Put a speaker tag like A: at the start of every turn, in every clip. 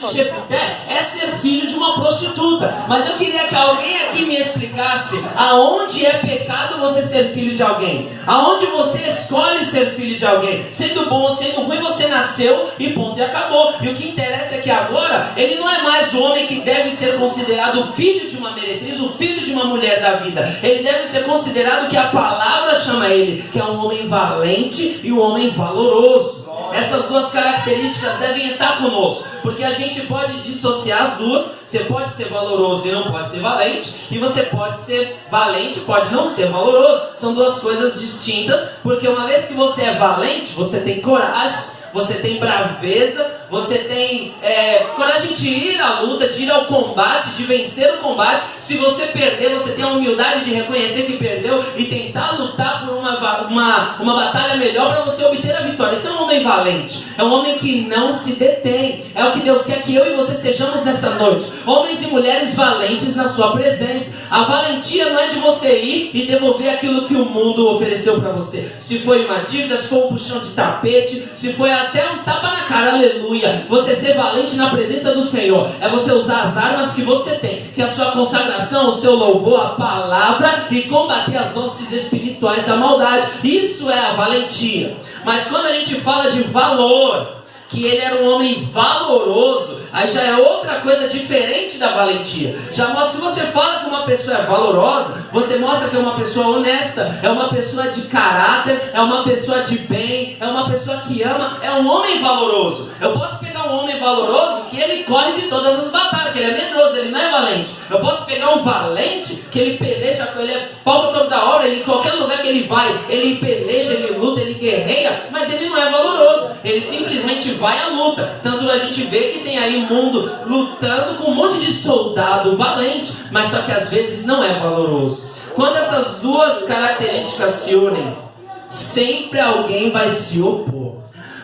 A: Jefté é ser filho de uma prostituta. Mas eu queria que alguém aqui me explicasse aonde é pecado você ser filho de alguém, aonde você escolhe ser filho de alguém. Sendo bom ou sendo ruim, você nasceu e ponto, e acabou. E o que interessa é que agora ele não é mais o homem que deve ser considerado o filho de uma meretriz, o filho de uma mulher da vida. Ele deve ser considerado que a palavra chama ele, que é um homem valente e um homem valoroso. Essas duas características devem estar conosco, porque a gente pode dissociar as duas. Você pode ser valoroso e não pode ser valente, e você pode ser valente e pode não ser valoroso. São duas coisas distintas, porque uma vez que você é valente, você tem coragem, você tem braveza, você tem coragem de ir à luta, de ir ao combate, de vencer o combate. Se você perder, você tem a humildade de reconhecer que perdeu e tentar lutar por uma batalha melhor para você obter a vitória. Esse é um homem valente, é um homem que não se detém. É o que Deus quer que eu e você sejamos nessa noite, homens e mulheres valentes na sua presença. A valentia não é de você ir e devolver aquilo que o mundo ofereceu para você. Se foi uma dívida, se foi um puxão de tapete, se foi até um tapa na cara, aleluia. Você ser valente na presença do Senhor é você usar as armas que você tem, que é a sua consagração, o seu louvor, a palavra, e combater as hostes espirituais da maldade. Isso é a valentia. Mas quando a gente fala de valor, que ele era um homem valoroso, aí já é outra coisa diferente da valentia. Já mostra, se você fala que uma pessoa é valorosa, você mostra que é uma pessoa honesta, é uma pessoa de caráter, é uma pessoa de bem, é uma pessoa que ama, é um homem valoroso. Eu posso pegar um homem valoroso que ele corre de todas as batalhas, que ele é medroso, ele não é valente. Eu posso pegar um valente que ele peleja, ele é pau toda hora, ele, em qualquer lugar que ele vai, ele peleja, ele luta, ele guerreia, mas ele não é valoroso. Ele simplesmente vai à luta. Tanto a gente vê que tem aí o mundo lutando com um monte de soldado valente, mas só que às vezes não é valoroso. Quando essas duas características se unem, sempre alguém vai se opor.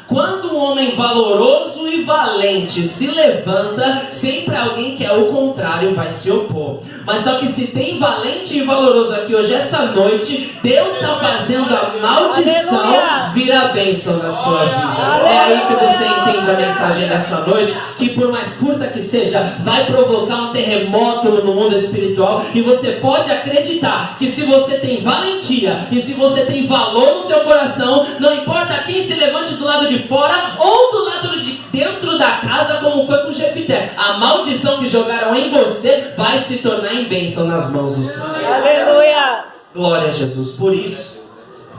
A: Quando um homem valoroso e valente se levanta, sempre alguém que é o contrário vai se opor. Mas só que se tem valente e valoroso aqui hoje, essa noite, Deus está fazendo a maldição virar bênção na sua vida. É aí que você entende a mensagem dessa noite, que por mais curta que seja, vai provocar um terremoto no mundo espiritual. E você pode acreditar que se você tem valentia e se você tem valor no seu coração, não importa quem se levante do lado de fora ou do lado de dentro da casa, como foi com Jefté, a maldição que jogaram em você vai se tornar em bênção nas mãos do Senhor.
B: Aleluia!
A: Glória a Jesus. Por isso,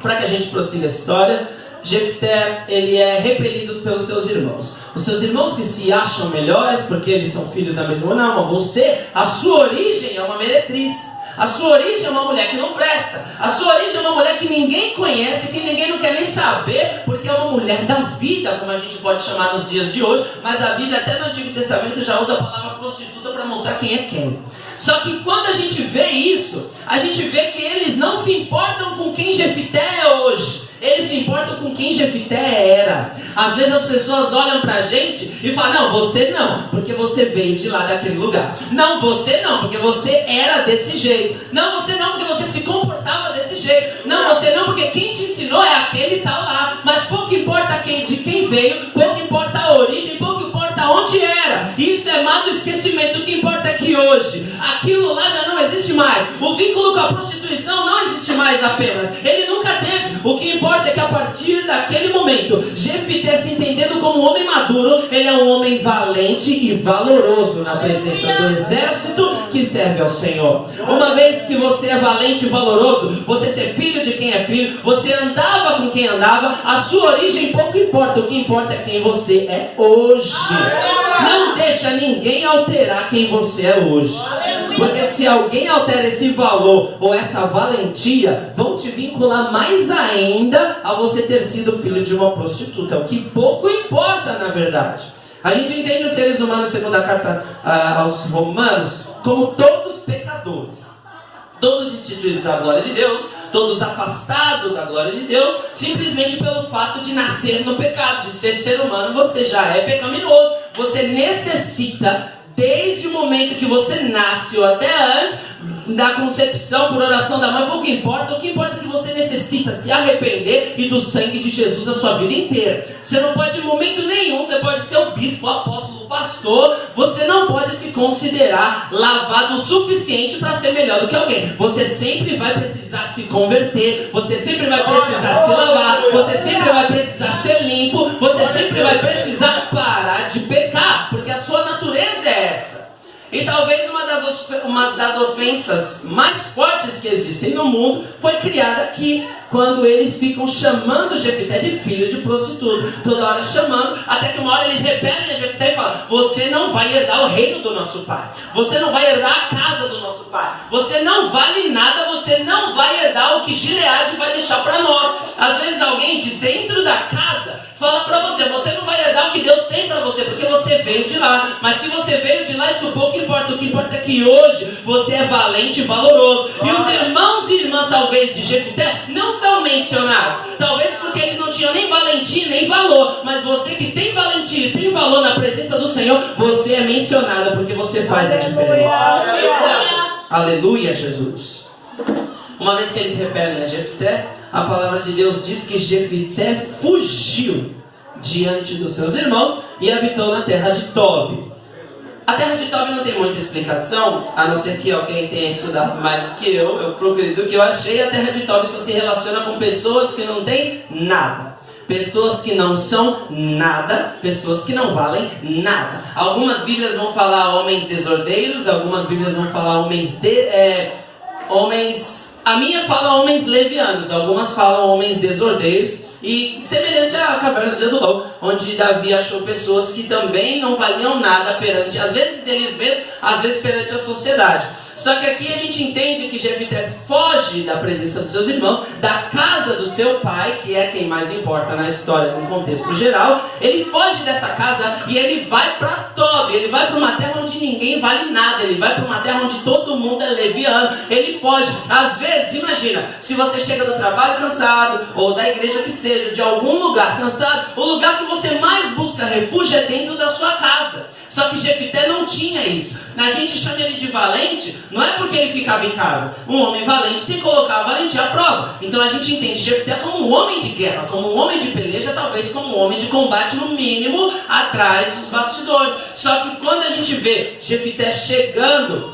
A: para que a gente prossiga a história, Jefté, ele é repelido pelos seus irmãos. Os seus irmãos que se acham melhores porque eles são filhos da mesma... Não, você, a sua origem é uma meretriz. A sua origem é uma mulher que não presta. A sua origem é uma mulher que ninguém conhece, que ninguém não quer nem saber, porque é uma mulher da vida, como a gente pode chamar nos dias de hoje. Mas a Bíblia, até no Antigo Testamento, já usa a palavra prostituta para mostrar quem é quem. Só que quando a gente vê isso, a gente vê que eles não se importam com quem Jefté é hoje. Eles se importam com quem Jefté era. Às vezes as pessoas olham pra gente e falam: não, você não, porque você veio de lá daquele lugar. Não, você não, porque você era desse jeito. Não, você não, porque você se comportava desse jeito. Não, você não, porque quem te ensinou é aquele tal lá. Mas pouco importa de quem veio, pouco importa a origem, pouco importa onde era. Isso é má do esquecimento. O que importa é que hoje aquilo lá já não existe mais. O vínculo com a prostituição não existe mais apenas. Ele nunca teve. O que importa é que a partir daquele momento, Jefté, se entendendo como um homem maduro, ele é um homem valente e valoroso na presença do exército que serve ao Senhor. Uma vez que você é valente e valoroso, você ser filho de quem é filho, você andava com quem andava, a sua origem pouco importa. O que importa é quem você é hoje. Não deixa ninguém alterar quem você é hoje. Porque se alguém altera esse valor ou essa valentia, vão te vincular mais ainda a você ter sido filho de uma prostituta. O que pouco importa, na verdade. A gente entende os seres humanos, segundo a carta aos Romanos, como todos pecadores. Todos instituídos à glória de Deus, todos afastados da glória de Deus, simplesmente pelo fato de nascer no pecado, de ser humano. Você já é pecaminoso. Você necessita, desde o momento que você nasce ou até antes, da concepção, por oração da mãe, pouco importa. O que importa é que você necessita se arrepender e do sangue de Jesus a sua vida inteira. Você não pode, em momento nenhum, você pode ser o bispo, o apóstolo, o pastor, você não pode se considerar lavado o suficiente para ser melhor do que alguém. Você sempre vai precisar se converter, você sempre vai precisar se lavar, você sempre vai precisar ser limpo, você sempre vai precisar parar de pecar, porque a sua natureza é essa. E talvez uma das ofensas mais fortes que existem no mundo foi criada aqui, quando eles ficam chamando Jefité de filho de prostituta, toda hora chamando, até que uma hora eles repetem a Jefité e falam: você não vai herdar o reino do nosso pai, você não vai herdar a casa do nosso pai, você não vale nada, você não vai herdar o que Gileade vai deixar para nós. Às vezes alguém de dentro da casa fala para você: você não vai herdar o que Deus tem para você, porque você veio de lá. Mas se você veio de lá, isso pouco importa. O que importa é que hoje você é valente e valoroso. E os irmãos e irmãs, talvez, de Jefité não são mencionados, talvez porque eles não tinham nem valentia nem valor. Mas você que tem valentia e tem valor na presença do Senhor, você é mencionada, porque você faz a diferença. Aleluia, Jesus. Uma vez que eles repetem a Jefité, a palavra de Deus diz que Jefité fugiu diante dos seus irmãos e habitou na terra de Tobi. A terra de Tobi não tem muita explicação, a não ser que alguém tenha estudado mais do que eu procurei, do que eu achei. A terra de Tobi só se relaciona com pessoas que não têm nada, pessoas que não são nada, pessoas que não valem nada. Algumas bíblias vão falar homens desordeiros, algumas bíblias vão falar a minha fala homens levianos, algumas falam homens desordeiros. E semelhante à caverna de Adulão, onde Davi achou pessoas que também não valiam nada perante, às vezes eles mesmos, às vezes perante a sociedade. Só que aqui a gente entende que Jefité foge da presença dos seus irmãos, da casa do seu pai, que é quem mais importa na história, no contexto geral. Ele foge dessa casa e ele vai para Tobi, ele vai para uma terra onde ninguém vale nada, ele vai para uma terra onde todo mundo é leviano. Ele foge. Às vezes, imagina, se você chega do trabalho cansado, ou da igreja que seja, de algum lugar cansado, o lugar que você mais busca refúgio é dentro da sua casa. Só que Jefité não tinha isso. A gente chama ele de valente, não é porque ele ficava em casa. Um homem valente tem que colocar a valentia à prova. Então a gente entende Jefité como um homem de guerra, como um homem de peleja, talvez como um homem de combate, no mínimo, atrás dos bastidores. Só que quando a gente vê Jefité chegando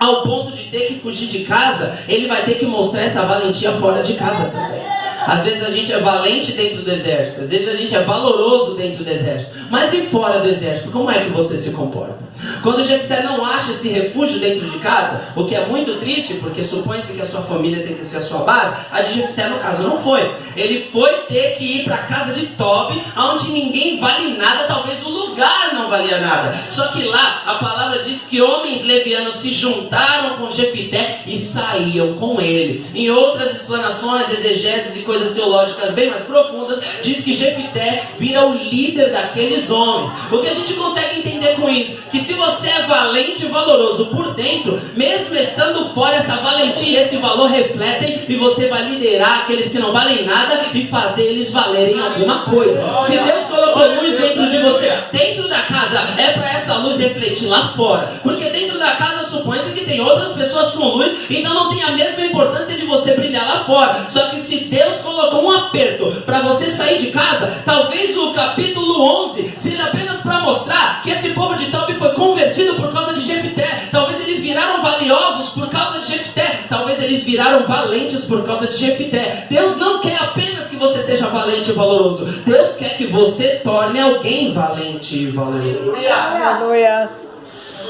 A: ao ponto de ter que fugir de casa, ele vai ter que mostrar essa valentia fora de casa também. Às vezes a gente é valente dentro do exército, às vezes a gente é valoroso dentro do exército, mas e fora do exército, como é que você se comporta? Quando Jefité não acha esse refúgio dentro de casa, o que é muito triste, porque supõe-se que a sua família tem que ser a sua base, a de Jefité no caso não foi. Ele foi ter que ir para a casa de Tobi, onde ninguém vale nada, talvez o lugar não valia nada. Só que lá a palavra diz que homens levianos se juntaram com Jefité e saíam com ele. Em outras explanações, exegeses e coisas teológicas bem mais profundas, diz que Jefité vira o líder daqueles homens. O que a gente consegue entender com isso? Que se você é valente e valoroso por dentro, mesmo estando fora, essa valentia e esse valor refletem, e você vai liderar aqueles que não valem nada e fazer eles valerem alguma coisa. Se Deus colocou luz dentro de você, dentro da casa, é para essa luz refletir lá fora. Porque dentro da casa supõe-se que tem outras pessoas com luz, então não tem a mesma importância de você brilhar lá fora. Só que se Deus colocou um aperto para você sair de casa, talvez o capítulo 11 seja apenas para mostrar que esse povo de Tobi foi convertido por causa de Jefité. Talvez eles viraram valiosos por causa de Jefité, talvez eles viraram valentes por causa de Jefité. Deus não quer apenas que você seja valente e valoroso, Deus quer que você torne alguém valente e valoroso.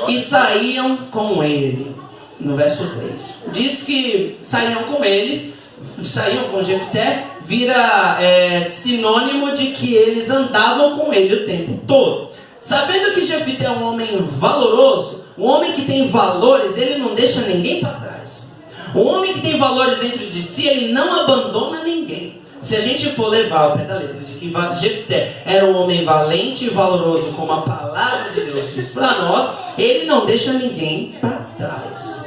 A: E saíam com ele. No verso 3 diz que saíam com eles, saíam com Jefité, vira sinônimo de que eles andavam com ele o tempo todo. Sabendo que Jefité é um homem valoroso, um homem que tem valores, ele não deixa ninguém para trás. Um homem que tem valores dentro de si, ele não abandona ninguém. Se a gente for levar ao pé da letra de que Jefité era um homem valente e valoroso, como a palavra de Deus diz para nós, ele não deixa ninguém para trás.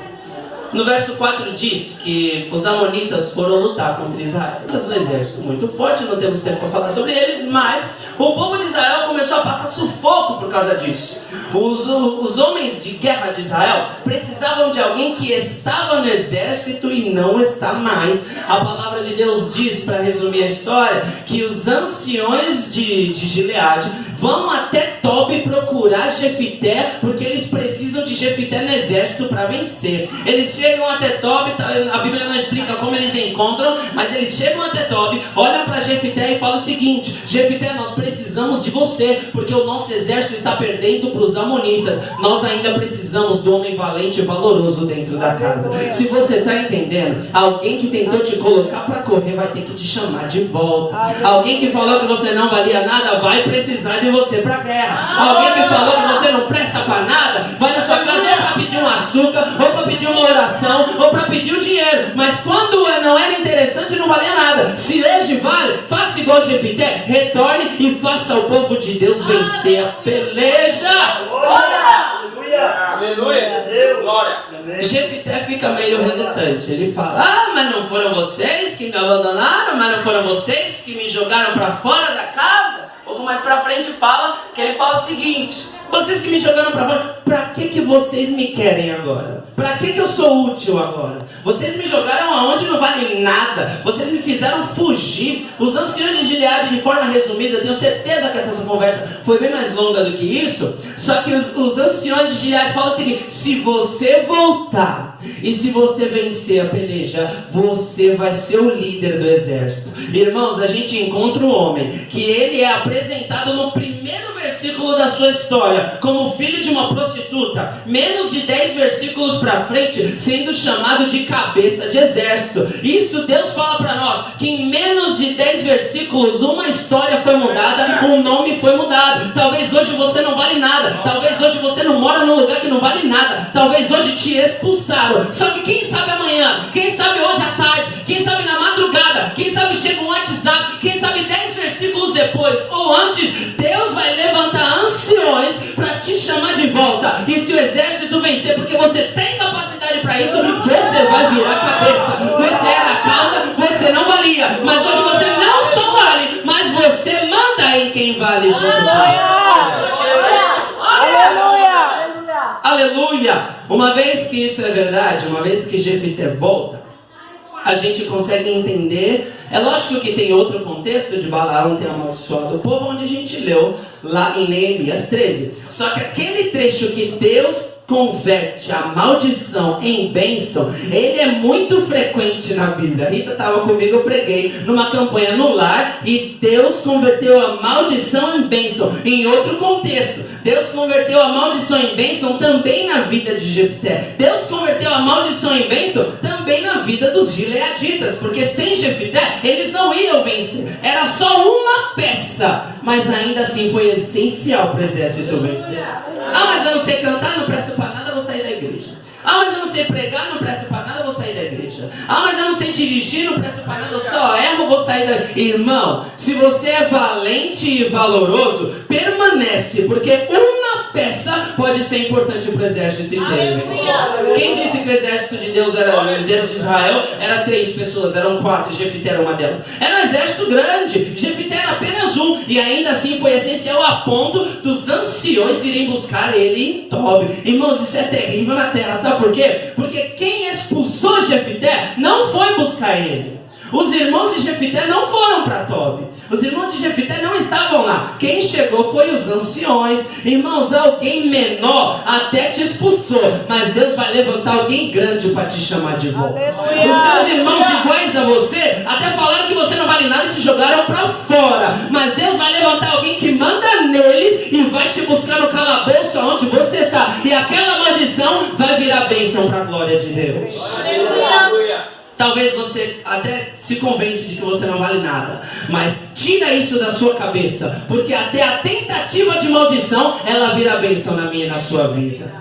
A: No verso 4 diz que os amonitas foram lutar contra Israel. Um exército muito forte, não temos tempo para falar sobre eles, mas o povo de Israel começou a passar sufoco por causa disso. Os homens de guerra de Israel precisavam de alguém que estava no exército e não está mais. A palavra de Deus diz, para resumir a história, que os anciões de Gileade vão até Tobi procurar Jefité, porque eles precisam de Jefité no exército para vencer. Eles chegam até Tobi, a Bíblia não explica como eles encontram, mas eles chegam até Tobi, olham para Jefité e falam o seguinte: Jefité, nós precisamos de você, porque o nosso exército está perdendo para os amonitas. Nós ainda precisamos do homem valente e valoroso dentro da casa. Se você está entendendo, alguém que tentou te colocar para correr vai ter que te chamar de volta. Alguém que falou que você não valia nada vai precisar de você para a guerra. Alguém que falou que você não presta para nada vai na sua casa ou para pedir um açúcar, ou para pedir uma oração, ou para pedir um dinheiro. Mas quando não era interessante, não valia nada. Se hoje vale, faça igual Jefité, retorne e faça o povo de Deus vencer a peleja.
B: Aleluia! Glória!
A: Jefité fica meio relutante. Ele fala: mas não foram vocês que me abandonaram? Mas não foram vocês que me jogaram para fora da casa? Pouco mais pra frente fala que ele fala o seguinte: vocês que me jogaram pra fora, pra que vocês me querem agora? Pra que eu sou útil agora? Vocês me jogaram aonde não vale nada. Vocês me fizeram fugir. Os anciões de Gileade, de forma resumida, eu tenho certeza que essa conversa foi bem mais longa do que isso. Só que os anciões de Gileade falam o seguinte: se você voltar e se você vencer a peleja, você vai ser o líder do exército. Irmãos, a gente encontra um homem que ele é apresentado no primeiro versículo da sua história como filho de uma prostituta, menos de 10 versículos para frente, sendo chamado de cabeça de exército. Isso Deus fala para nós, que em menos de 10 versículos uma história foi mudada, um nome foi mudado. Talvez hoje você não vale nada, talvez hoje você não mora num lugar que não vale nada, talvez hoje te expulsaram. Só que quem sabe amanhã, quem sabe hoje à tarde, quem sabe na madrugada, quem sabe chega um WhatsApp, quem sabe 10 versículos depois ou antes, Deus vai levantar anciões para te chamar de volta. E se o exército vencer, porque você tem capacidade para isso, você vai virar cabeça. Você era cauda, você não valia, mas hoje você não só vale, mas você manda em quem vale junto com você.
C: Aleluia!
A: Aleluia! Uma vez que isso é verdade, uma vez que Jefité volta, a gente consegue entender. É lógico que tem outro contexto de Balaão ter amaldiçoado o povo, onde a gente leu lá em Neemias 13. Só que aquele trecho que Deus converte a maldição em bênção, ele é muito frequente na Bíblia. A Rita estava comigo, eu preguei numa campanha no lar e Deus converteu a maldição em bênção. Em outro contexto, Deus converteu a maldição em bênção também na vida de Jefté. Deus converteu a maldição em bênção também na vida dos gileaditas, porque sem Jefté eles não iam vencer. Era só uma peça, mas ainda assim foi essencial para o exército vencer. Mas eu não sei cantar, não presto para nada, vou sair da igreja. Mas eu não sei pregar, não presto para nada, vou sair da igreja. Mas eu não sei dirigir, não presto para nada, eu só erro, vou sair da igreja. Irmão, se você é valente e valoroso, permanece, porque uma peça pode ser importante para o exército inteiro. Quem disse que o exército de Deus era, o exército de Israel era 3 pessoas, eram 4, e Jefité era uma delas. Era um exército grande, Jefité era apenas um, e ainda assim foi essencial a ponto dos anciões irem buscar ele em Tobi. Irmãos, isso é terrível na terra, sabe por quê? Porque quem expulsou Jefité não foi buscar ele. Os irmãos de Jefité não foram para Tobi. Os irmãos de Jefité não estavam lá. Quem chegou foi os anciões. Irmãos, alguém menor até te expulsou, mas Deus vai levantar alguém grande para te chamar de volta. Aleluia. Os seus irmãos iguais a você até falaram que você não vale nada e te jogaram para fora, mas Deus vai levantar alguém que manda neles e vai te buscar no calabouço onde você está. E aquela maldição vai virar bênção para a glória de Deus. Aleluia. Talvez você até se convence de que você não vale nada, mas tira isso da sua cabeça, porque até a tentativa de maldição, ela vira bênção na minha e na sua vida.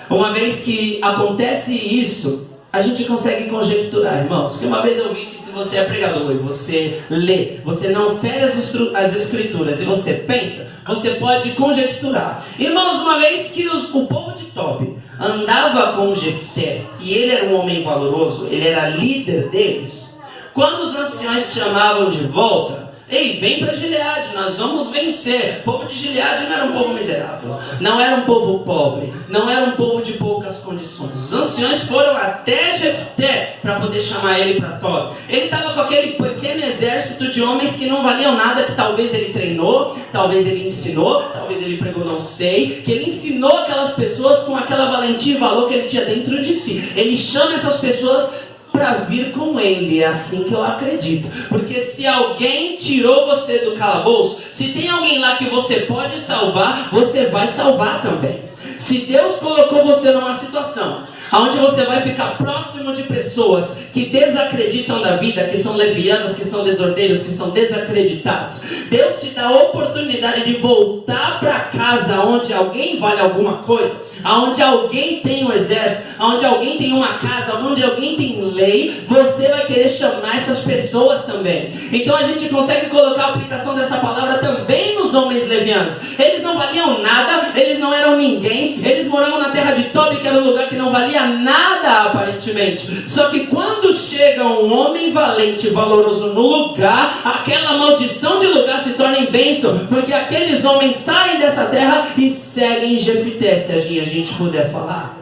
A: Uma vez que acontece isso, a gente consegue conjecturar, irmãos. Porque uma vez eu vi que se você é pregador e você lê, você não fere as escrituras e você pensa, você pode conjecturar. Irmãos, uma vez que o povo de Tobi andava com Jefté e ele era um homem valoroso, ele era líder deles, quando os anciões chamavam de volta, Ei, vem para Gileade, nós vamos vencer. O povo de Gileade não era um povo miserável, não era um povo pobre, não era um povo de poucas condições. Os anciões foram até Jefté para poder chamar ele para Tob. Ele estava com aquele pequeno exército de homens que não valiam nada, que talvez ele treinou, talvez ele ensinou, talvez ele pregou, não sei, que ele ensinou aquelas pessoas com aquela valentia e valor que ele tinha dentro de si. Ele chama essas pessoas para vir com ele, é assim que eu acredito. Porque se alguém tirou você do calabouço, se tem alguém lá que você pode salvar, você vai salvar também. Se Deus colocou você numa situação onde você vai ficar próximo de pessoas que desacreditam da vida, que são levianos, que são desordeiros, que são desacreditados, Deus te dá a oportunidade de voltar para casa onde alguém vale alguma coisa, onde alguém tem um exército, onde alguém tem uma casa, onde alguém tem lei, você vai querer chamar essas pessoas também. Então a gente consegue colocar a aplicação dessa palavra também nos homens levianos. Eles não valiam nada, eles não eram ninguém, eles moravam na terra de Tob, que era um lugar que não valia nada aparentemente. Só que quando chega um homem valente e valoroso no lugar, aquela maldição de lugar se torna em bênção, porque aqueles homens saem dessa terra e seguem Jefté, se a gente puder falar.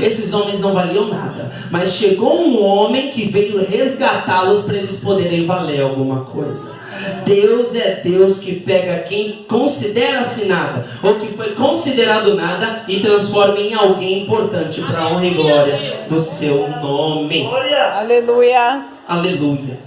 A: Esses homens não valiam nada, mas chegou um homem que veio resgatá-los para eles poderem valer alguma coisa. Deus é Deus que pega quem considera-se nada, ou que foi considerado nada, e transforma em alguém importante para a honra e glória do seu nome.
C: Aleluia.
A: Aleluia.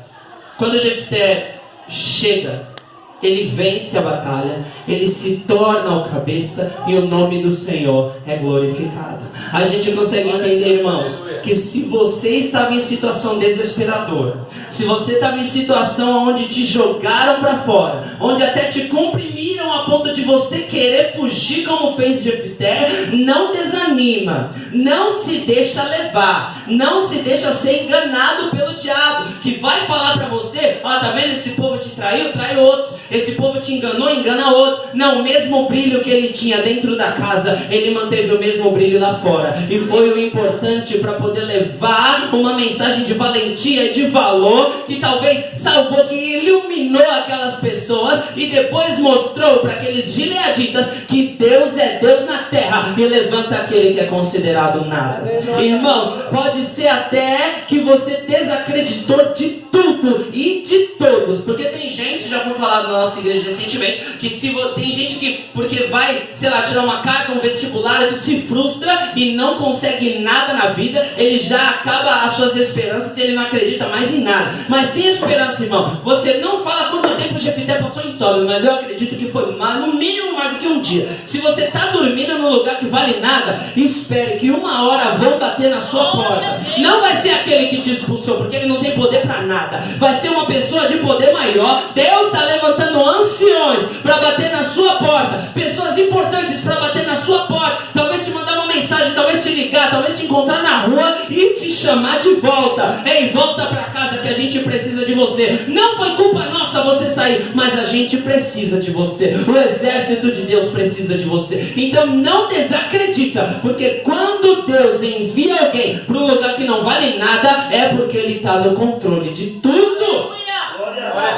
A: Quando Jefté chega, ele vence a batalha, ele se torna o cabeça e o nome do Senhor é glorificado. A gente consegue entender, irmãos, que se você estava em situação desesperadora, se você estava em situação onde te jogaram para fora, onde até te comprimiram a ponto de você querer fugir como fez Jefté, não desanima, não se deixa levar, não se deixa ser enganado pelo diabo, que vai falar para você: ó, tá vendo, esse povo te traiu, trai outros. Esse povo te enganou, engana outros. Não, o mesmo brilho que ele tinha dentro da casa, ele manteve o mesmo brilho lá fora. E foi o importante para poder levar uma mensagem de valentia e de valor, que talvez salvou, que iluminou aquelas pessoas e depois mostrou para aqueles gileaditas que Deus é Deus na terra e levanta aquele que é considerado nada. Irmãos, pode ser até que você desacreditou de tudo e de todos, porque tem gente, já foi falado na nossa igreja recentemente, que tem gente que, porque vai, sei lá, tirar uma carta, um vestibular, ele se frustra e não consegue nada na vida, ele já acaba as suas esperanças e ele não acredita mais em nada. Mas tem esperança, irmão. Você não fala quanto tempo Jefté passou em Tob, mas eu acredito que foi no mínimo mais do que um dia. Se você está dormindo num lugar que vale nada, espere que uma hora vão bater na sua porta. Não vai ser aquele que te expulsou, porque ele não tem poder para nada. Vai ser uma pessoa de poder maior. Deus está levantando anciões para bater na sua porta, pessoas importantes para bater na sua porta, talvez te mandar uma mensagem, talvez te ligar, talvez te encontrar na rua e te chamar de volta. Ei, volta para casa que a gente precisa de você. Não foi culpa nossa você sair, mas a gente precisa de você. O exército de Deus precisa de você. Então não desacredita, porque quando Deus envia alguém para um lugar que não vale nada, é porque ele está no controle de tudo.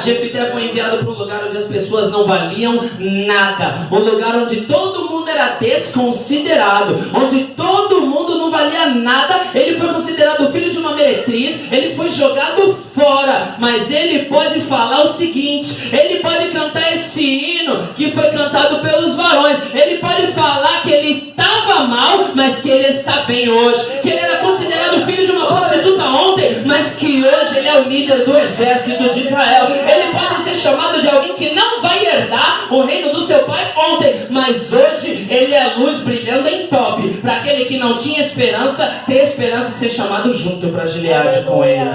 A: Jefté foi enviado para um lugar onde as pessoas não valiam nada, um lugar onde todo mundo era desconsiderado, onde todo mundo não valia nada. Ele foi considerado filho de uma meretriz, ele foi jogado fora, mas ele pode falar o seguinte, ele pode cantar esse hino que foi cantado pelos varões, ele pode falar que ele estava mal, mas que ele está bem hoje, que ele era considerado filho de uma prostituta ontem, mas que hoje ele é o líder do exército de Israel. Ele pode ser chamado de alguém que não vai herdar o reino do seu pai ontem, mas hoje ele é luz brilhando em Tob, para aquele que não tinha esperança, ter esperança e ser chamado junto para Gileade com ele.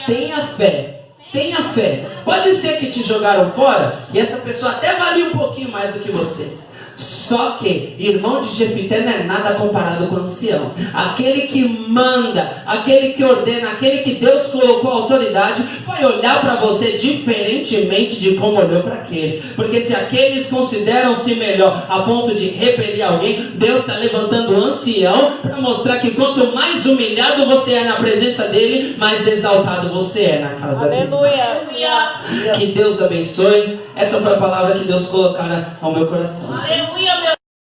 A: Tenha fé, tenha fé. Pode ser que te jogaram fora e essa pessoa até valia um pouquinho mais do que você. Só que irmão de Jefité não é nada comparado com o ancião. Aquele que manda, aquele que ordena, aquele que Deus colocou a autoridade, vai olhar para você diferentemente de como olhou para aqueles. Porque se aqueles consideram-se melhor a ponto de repelir alguém, Deus está levantando o ancião para mostrar que quanto mais humilhado você é na presença dele, mais exaltado você é na casa dele.
C: Aleluia.
A: Que Deus abençoe. Essa foi a palavra que Deus colocara ao meu coração.
C: Aleluia.